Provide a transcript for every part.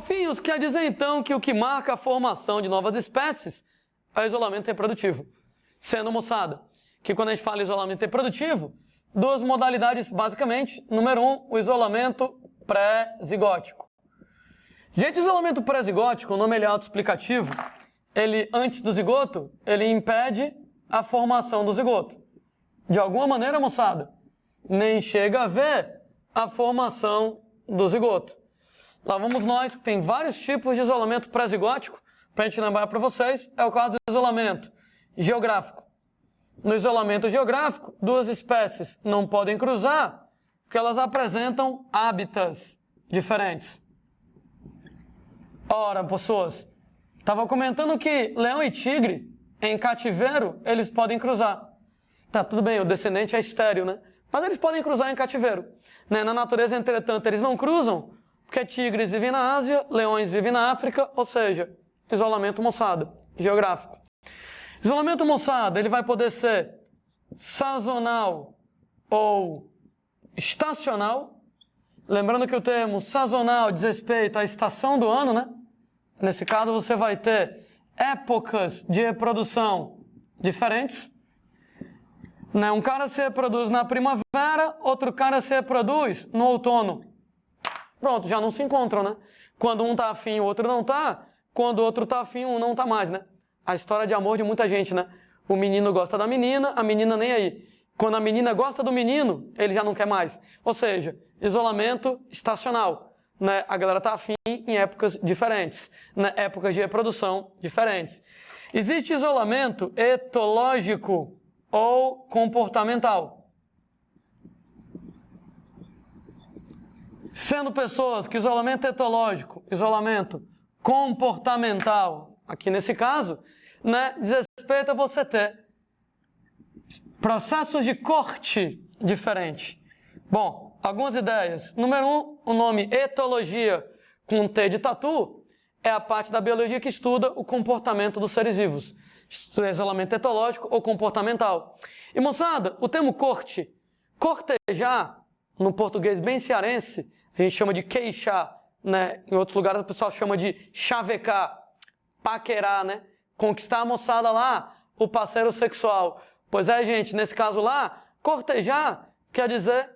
Fofinhos, quer dizer então que o que marca a formação de novas espécies é o isolamento reprodutivo. Sendo, moçada, que quando a gente fala isolamento reprodutivo, duas modalidades basicamente. Número 1, o isolamento pré-zigótico. Gente, o isolamento pré-zigótico, o nome é autoexplicativo, ele, antes do zigoto, ele impede a formação do zigoto. De alguma maneira, moçada, nem chega a ver a formação do zigoto. Lá vamos nós, que tem vários tipos de isolamento pré-zigótico, para a gente lembrar para vocês, é o caso do isolamento geográfico. No isolamento geográfico, duas espécies não podem cruzar, porque elas apresentam hábitats diferentes. Ora, pessoas, estava comentando que leão e tigre, em cativeiro, eles podem cruzar. Tá, tudo bem, o descendente é estéril, né? Mas eles podem cruzar em cativeiro. Né? Na natureza, entretanto, eles não cruzam, porque tigres vivem na Ásia, leões vivem na África, ou seja, isolamento, moçada, geográfico. Isolamento, moçada, ele vai poder ser sazonal ou estacional. Lembrando que o termo sazonal diz respeito à estação do ano, né? Nesse caso, você vai ter épocas de reprodução diferentes. Né? Um cara se reproduz na primavera, outro cara se reproduz no outono. Pronto, já não se encontram, né? Quando um tá afim, o outro não tá. Quando o outro tá afim, um não tá mais, né? A história de amor de muita gente, né? O menino gosta da menina, a menina nem aí. Quando a menina gosta do menino, ele já não quer mais. Ou seja, isolamento estacional. Né? A galera tá afim em épocas diferentes, né? Épocas de reprodução diferentes. Existe isolamento etológico ou comportamental. Sendo pessoas que isolamento etológico, isolamento comportamental, aqui nesse caso, né, diz respeito a você ter processos de corte diferente. Bom, algumas ideias. Número 1, o nome etologia com T de tatu é a parte da biologia que estuda o comportamento dos seres vivos. Isolamento etológico ou comportamental. E, moçada, o termo corte, cortejar, no português bem cearense, a gente chama de queixar, né? Em outros lugares o pessoal chama de chavecar, paquerar, né? Conquistar a moçada lá, o parceiro sexual. Pois é, gente, nesse caso lá, cortejar quer dizer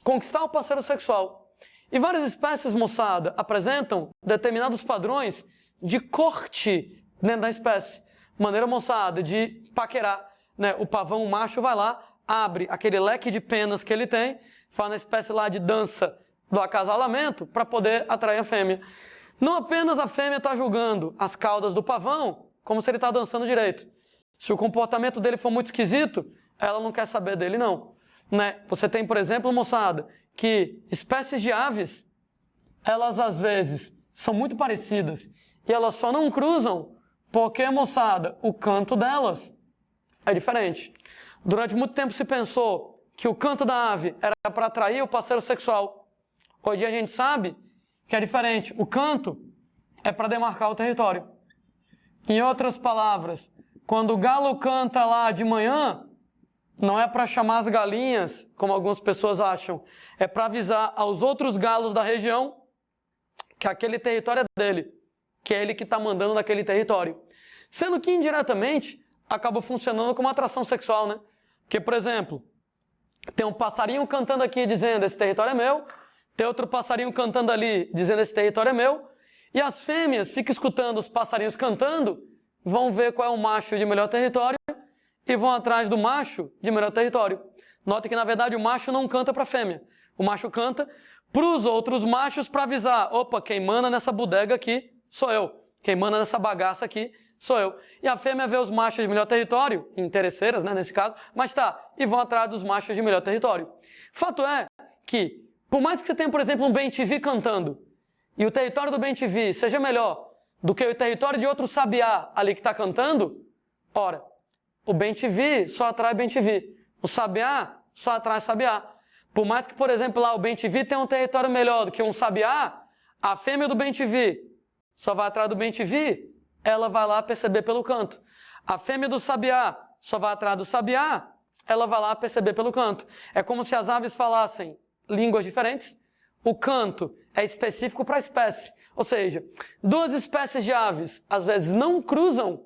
conquistar o parceiro sexual. E várias espécies, moçada, apresentam determinados padrões de corte dentro da espécie. Maneira, moçada, de paquerar, né? O pavão, o macho, vai lá, abre aquele leque de penas que ele tem, faz uma espécie lá de dança do acasalamento para poder atrair a fêmea. Não apenas a fêmea está julgando as caudas do pavão, como se ele está dançando direito. Se o comportamento dele for muito esquisito, ela não quer saber dele, não. Né? Você tem, por exemplo, moçada, que espécies de aves, elas às vezes são muito parecidas e elas só não cruzam porque, moçada, o canto delas é diferente. Durante muito tempo se pensou que o canto da ave era para atrair o parceiro sexual. Hoje a gente sabe que é diferente. O canto é para demarcar o território. Em outras palavras, quando o galo canta lá de manhã, não é para chamar as galinhas, como algumas pessoas acham. É para avisar aos outros galos da região que aquele território é dele, que é ele que está mandando naquele território. Sendo que, indiretamente, acaba funcionando como atração sexual, né? Porque, por exemplo, tem um passarinho cantando aqui dizendo esse território é meu, tem outro passarinho cantando ali dizendo esse território é meu, e as fêmeas ficam escutando os passarinhos cantando, vão ver qual é o macho de melhor território e vão atrás do macho de melhor território. Nota que, na verdade, o macho não canta para a fêmea. O macho canta para os outros machos para avisar, opa, quem manda nessa bodega aqui sou eu. Quem manda nessa bagaça aqui sou eu. E a fêmea vê os machos de melhor território, interesseiras, né, nesse caso, mas tá, e vão atrás dos machos de melhor território. Fato é que, por mais que você tenha, por exemplo, um bem-te-vi cantando, e o território do bem-te-vi seja melhor do que o território de outro sabiá ali que está cantando, ora, o bem-te-vi só atrai bem-te-vi. O sabiá só atrai sabiá. Por mais que, por exemplo, lá o bem-te-vi tenha um território melhor do que um sabiá, a fêmea do bem-te-vi só vai atrás do bem-te-vi, ela vai lá perceber pelo canto. A fêmea do sabiá só vai atrás do sabiá, ela vai lá perceber pelo canto. É como se as aves falassem línguas diferentes. O canto é específico para a espécie. Ou seja, duas espécies de aves às vezes não cruzam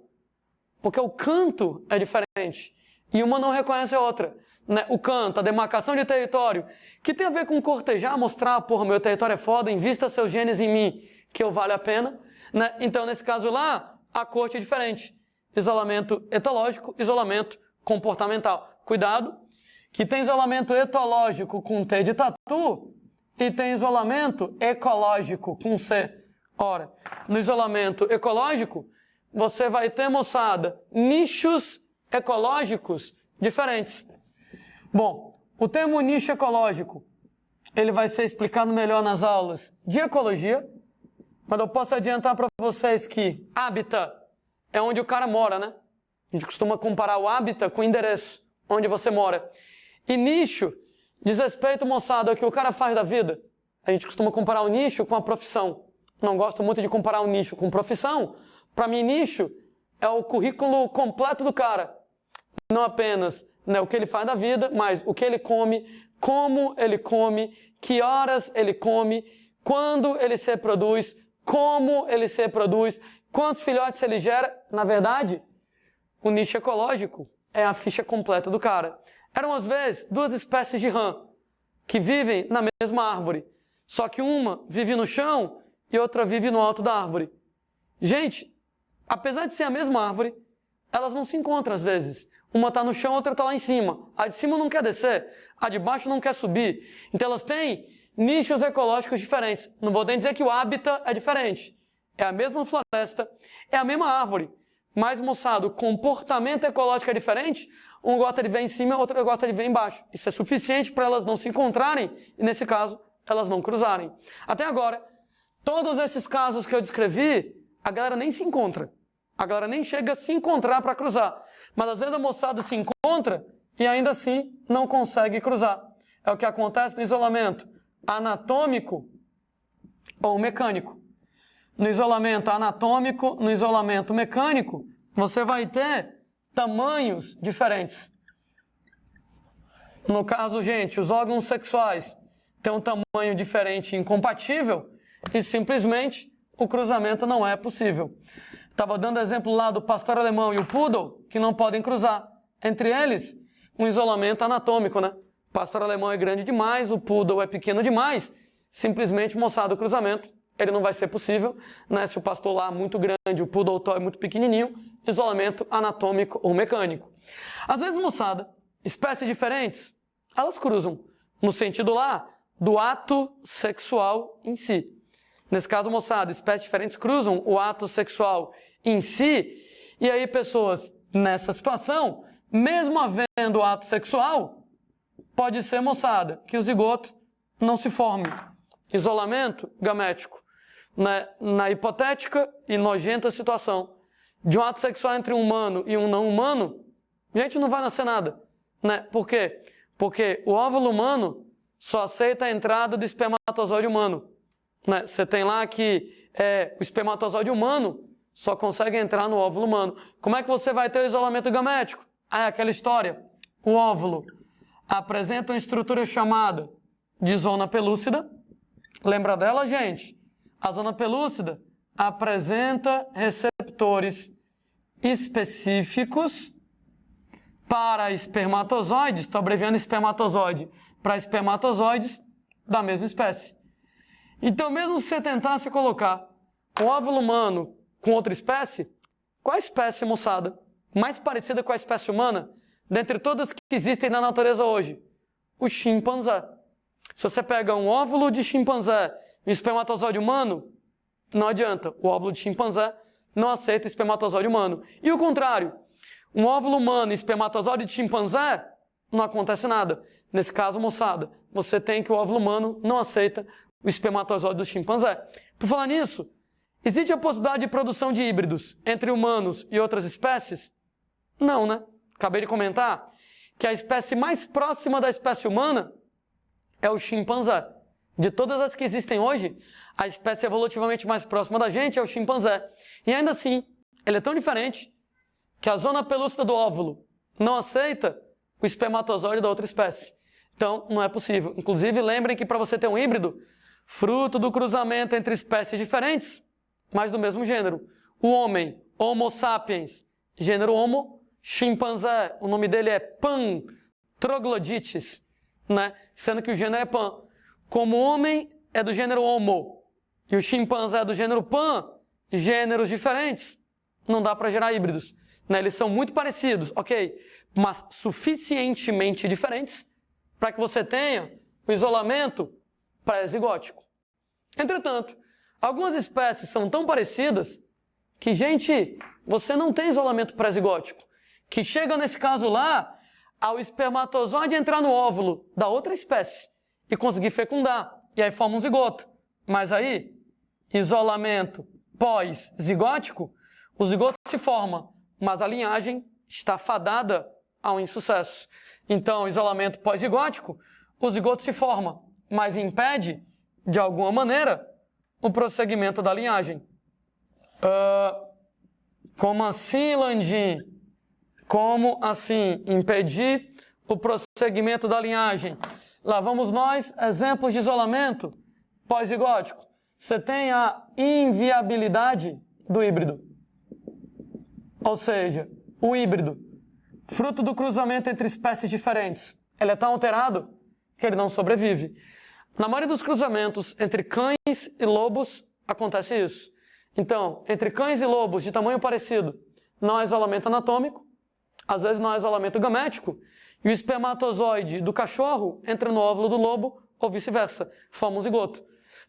porque o canto é diferente e uma não reconhece a outra. Né? O canto, a demarcação de território, que tem a ver com cortejar, mostrar, porra, meu território é foda, invista seus genes em mim, que eu valho a pena. Né? Então, nesse caso lá, a corte é diferente. Isolamento etológico, isolamento comportamental. Cuidado, que tem isolamento etológico com T de tatu e tem isolamento ecológico com C. Ora, no isolamento ecológico, você vai ter, moçada, nichos ecológicos diferentes. Bom, o termo nicho ecológico, ele vai ser explicado melhor nas aulas de ecologia, mas eu posso adiantar para vocês que hábitat é onde o cara mora, né? A gente costuma comparar o hábitat com o endereço, onde você mora. E nicho diz respeito, moçada, ao que o cara faz da vida. A gente costuma comparar o nicho com a profissão. Não gosto muito de comparar o nicho com profissão. Para mim, nicho é o currículo completo do cara. Não apenas, né, o que ele faz da vida, mas o que ele come, como ele come, que horas ele come, quando ele se reproduz, como ele se reproduz, quantos filhotes ele gera. Na verdade, o nicho ecológico é a ficha completa do cara. Eram, às vezes, duas espécies de rã que vivem na mesma árvore. Só que uma vive no chão e outra vive no alto da árvore. Gente, apesar de ser a mesma árvore, elas não se encontram às vezes. Uma está no chão, a outra está lá em cima. A de cima não quer descer, a de baixo não quer subir. Então elas têm nichos ecológicos diferentes. Não vou nem dizer que o hábitat é diferente. É a mesma floresta, é a mesma árvore. Mas, moçada, o comportamento ecológico é diferente. Um gosta de ver em cima, outro gosta de ver embaixo. Isso é suficiente para elas não se encontrarem e, nesse caso, elas não cruzarem. Até agora, todos esses casos que eu descrevi, a galera nem se encontra. A galera nem chega a se encontrar para cruzar. Mas, às vezes, a moçada se encontra e, ainda assim, não consegue cruzar. É o que acontece no isolamento anatômico ou mecânico. No isolamento anatômico, no isolamento mecânico, você vai ter tamanhos diferentes. No caso, gente, os órgãos sexuais têm um tamanho diferente e incompatível e simplesmente o cruzamento não é possível. Estava dando exemplo lá do pastor alemão e o poodle, que não podem cruzar. Entre eles, um isolamento anatômico, né? O pastor alemão é grande demais, o poodle é pequeno demais. Simplesmente, moçada, o cruzamento ele não vai ser possível, né? Se o pastor lá é muito grande, o poodle é muito pequenininho, isolamento anatômico ou mecânico. Às vezes, moçada, espécies diferentes, elas cruzam, no sentido lá do ato sexual em si. Nesse caso, moçada, espécies diferentes cruzam o ato sexual em si, e aí pessoas nessa situação, mesmo havendo ato sexual, pode ser, moçada, que o zigoto não se forme. Isolamento gamético. Na hipotética e nojenta situação de um ato sexual entre um humano e um não humano, gente, não vai nascer nada. Né? Por quê? Porque o óvulo humano só aceita a entrada do espermatozoide humano. Né? Você tem lá que o espermatozoide humano só consegue entrar no óvulo humano. Como é que você vai ter o isolamento gamético? É aquela história. O óvulo apresenta uma estrutura chamada de zona pelúcida. Lembra dela, gente? A zona pelúcida apresenta receptores específicos para espermatozoides, estou abreviando espermatozoide, para espermatozoides da mesma espécie. Então, mesmo se você tentasse colocar um óvulo humano com outra espécie, qual a espécie, moçada, mais parecida com a espécie humana, dentre todas que existem na natureza hoje? O chimpanzé. Se você pega um óvulo de chimpanzé e um espermatozoide humano, não adianta. O óvulo de chimpanzé não aceita espermatozoide humano. E o contrário, um óvulo humano e espermatozoide de chimpanzé, não acontece nada. Nesse caso, moçada, você tem que o óvulo humano não aceita o espermatozoide do chimpanzé. Por falar nisso, existe a possibilidade de produção de híbridos entre humanos e outras espécies? Não, né? Acabei de comentar que a espécie mais próxima da espécie humana é o chimpanzé. De todas as que existem hoje, a espécie evolutivamente mais próxima da gente é o chimpanzé. E ainda assim, ele é tão diferente que a zona pelúcida do óvulo não aceita o espermatozoide da outra espécie. Então, não é possível. Inclusive, lembrem que para você ter um híbrido, fruto do cruzamento entre espécies diferentes, mas do mesmo gênero. O homem, Homo sapiens, gênero Homo, chimpanzé, o nome dele é Pan, troglodites, né? Sendo que o gênero é Pan. Como o homem é do gênero Homo e o chimpanzé é do gênero Pan, gêneros diferentes, não dá para gerar híbridos, né? Eles são muito parecidos, ok, mas suficientemente diferentes para que você tenha o isolamento pré-zigótico. Entretanto, algumas espécies são tão parecidas que, gente, você não tem isolamento pré-zigótico, que chega nesse caso lá ao espermatozoide entrar no óvulo da outra espécie e conseguir fecundar, e aí forma um zigoto. Mas aí, isolamento pós-zigótico, o zigoto se forma, mas a linhagem está fadada ao insucesso. Então, isolamento pós-zigótico, o zigoto se forma, mas impede, de alguma maneira, o prosseguimento da linhagem. Como assim, Landim? Como assim impedir o prosseguimento da linhagem? Lá vamos nós, exemplos de isolamento pós-zigótico. Você tem a inviabilidade do híbrido. Ou seja, o híbrido, fruto do cruzamento entre espécies diferentes, ele é tão alterado que ele não sobrevive. Na maioria dos cruzamentos entre cães e lobos, acontece isso. Então, entre cães e lobos de tamanho parecido, não há isolamento anatômico, às vezes não há isolamento gamético, e o espermatozoide do cachorro entra no óvulo do lobo, ou vice-versa, forma um zigoto.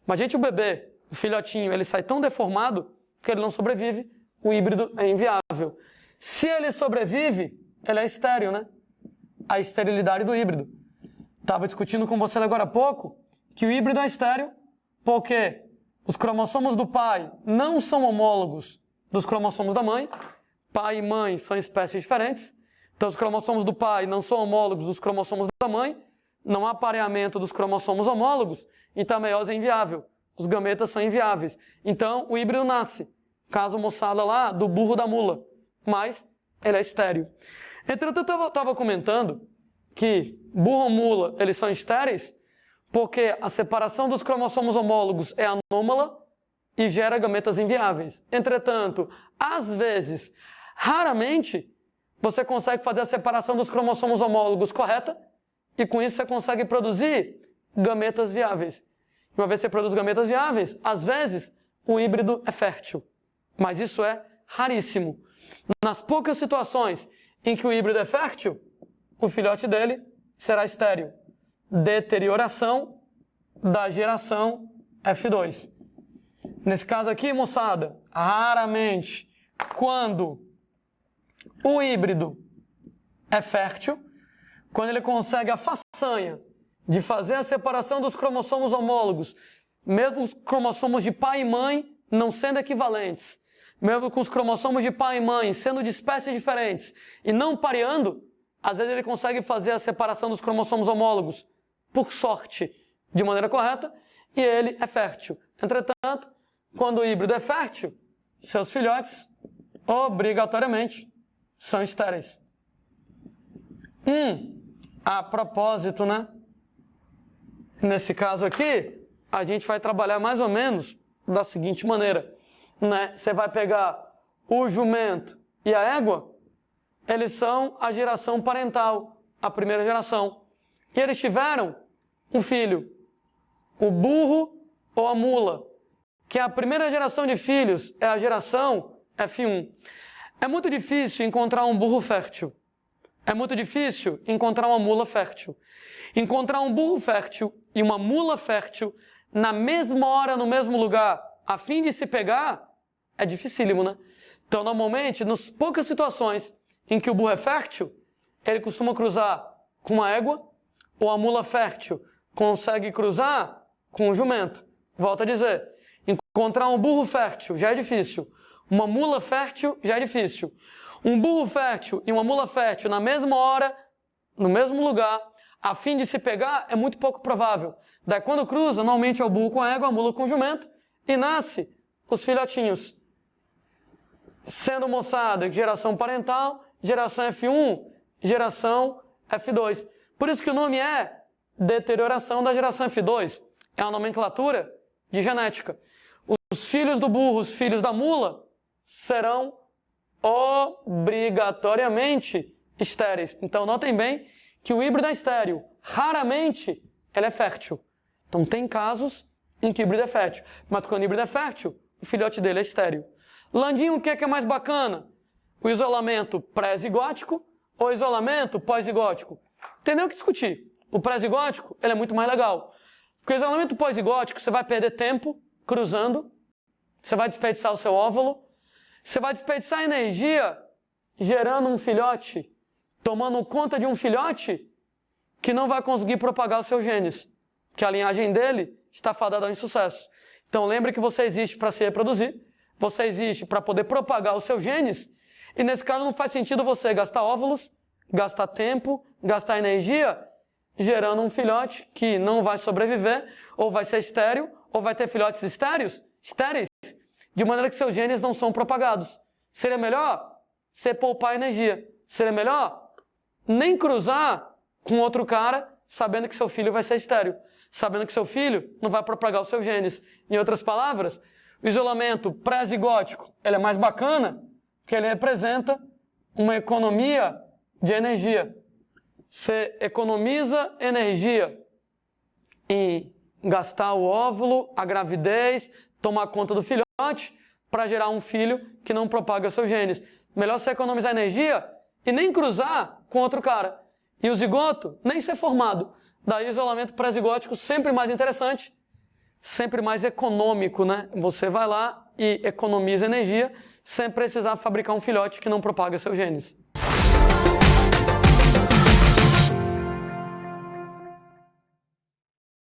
Mas, gente, o bebê, o filhotinho, ele sai tão deformado que ele não sobrevive, o híbrido é inviável. Se ele sobrevive, ele é estéril, né? A esterilidade do híbrido. Estava discutindo com você agora há pouco que o híbrido é estéril porque os cromossomos do pai não são homólogos dos cromossomos da mãe. Pai e mãe são espécies diferentes. Então, os cromossomos do pai não são homólogos dos cromossomos da mãe. Não há pareamento dos cromossomos homólogos. Então, a meiose é inviável. Os gametas são inviáveis. Então, o híbrido nasce. Caso moçada lá, do burro da mula. Mas, ele é estéril. Entretanto, eu estava comentando que burro e mula, eles são estéreis porque a separação dos cromossomos homólogos é anômala e gera gametas inviáveis. Entretanto, às vezes, raramente, você consegue fazer a separação dos cromossomos homólogos correta e com isso você consegue produzir gametas viáveis. E uma vez que você produz gametas viáveis, às vezes, o híbrido é fértil. Mas isso é raríssimo. Nas poucas situações em que o híbrido é fértil, o filhote dele será estéril. Deterioração da geração F2. Nesse caso aqui, moçada, raramente, quando o híbrido é fértil, quando ele consegue a façanha de fazer a separação dos cromossomos homólogos, mesmo os cromossomos de pai e mãe não sendo equivalentes, mesmo com os cromossomos de pai e mãe sendo de espécies diferentes e não pareando, às vezes ele consegue fazer a separação dos cromossomos homólogos, por sorte, de maneira correta, e ele é fértil. Entretanto, quando o híbrido é fértil, seus filhotes, obrigatoriamente, são estéreis. A propósito, né? Nesse caso aqui, a gente vai trabalhar mais ou menos da seguinte maneira, né? Você vai pegar o jumento e a égua, eles são a geração parental, a primeira geração. E eles tiveram um filho, o burro ou a mula, que é a primeira geração de filhos, é a geração F1. É muito difícil encontrar um burro fértil. É muito difícil encontrar uma mula fértil. Encontrar um burro fértil e uma mula fértil na mesma hora, no mesmo lugar, a fim de se pegar, é dificílimo, né? Então, normalmente, nas poucas situações em que o burro é fértil, ele costuma cruzar com uma égua, ou a mula fértil consegue cruzar com o jumento. Volto a dizer, encontrar um burro fértil já é difícil. Uma mula fértil já é difícil. Um burro fértil e uma mula fértil na mesma hora, no mesmo lugar, a fim de se pegar, é muito pouco provável. Daí quando cruza, normalmente é o burro com a égua, a mula com o jumento, e nasce os filhotinhos. Sendo moçada, geração parental, geração F1, geração F2. Por isso que o nome é deterioração da geração F2. É uma nomenclatura de genética. Os filhos do burro, os filhos da mula, serão obrigatoriamente estéreis. Então, notem bem que o híbrido é estéril. Raramente, ele é fértil. Então, tem casos em que o híbrido é fértil. Mas quando o híbrido é fértil, o filhote dele é estéril. Landinho, o que é mais bacana? O isolamento pré-zigótico ou isolamento pós-zigótico? Tem nem o que discutir. O pré-zigótico, ele é muito mais legal. Porque o isolamento pós-zigótico, você vai perder tempo cruzando, você vai desperdiçar o seu óvulo, você vai desperdiçar energia gerando um filhote, tomando conta de um filhote que não vai conseguir propagar os seus genes, que a linhagem dele está fadada ao insucesso. Então lembre que você existe para se reproduzir, você existe para poder propagar os seus genes, e nesse caso não faz sentido você gastar óvulos, gastar tempo, gastar energia, gerando um filhote que não vai sobreviver, ou vai ser estéril, ou vai ter filhotes estéreis, de maneira que seus genes não são propagados. Seria melhor você poupar energia. Seria melhor nem cruzar com outro cara sabendo que seu filho vai ser estéril, sabendo que seu filho não vai propagar os seus genes. Em outras palavras, o isolamento pré-zigótico ele é mais bacana porque ele representa uma economia de energia. Você economiza energia em gastar o óvulo, a gravidez, tomar conta do filhote para gerar um filho que não propaga seus genes. Melhor você economizar energia e nem cruzar com outro cara. E o zigoto nem ser formado. Daí o isolamento pré-zigótico sempre mais interessante, sempre mais econômico, né? Você vai lá e economiza energia sem precisar fabricar um filhote que não propaga seus genes.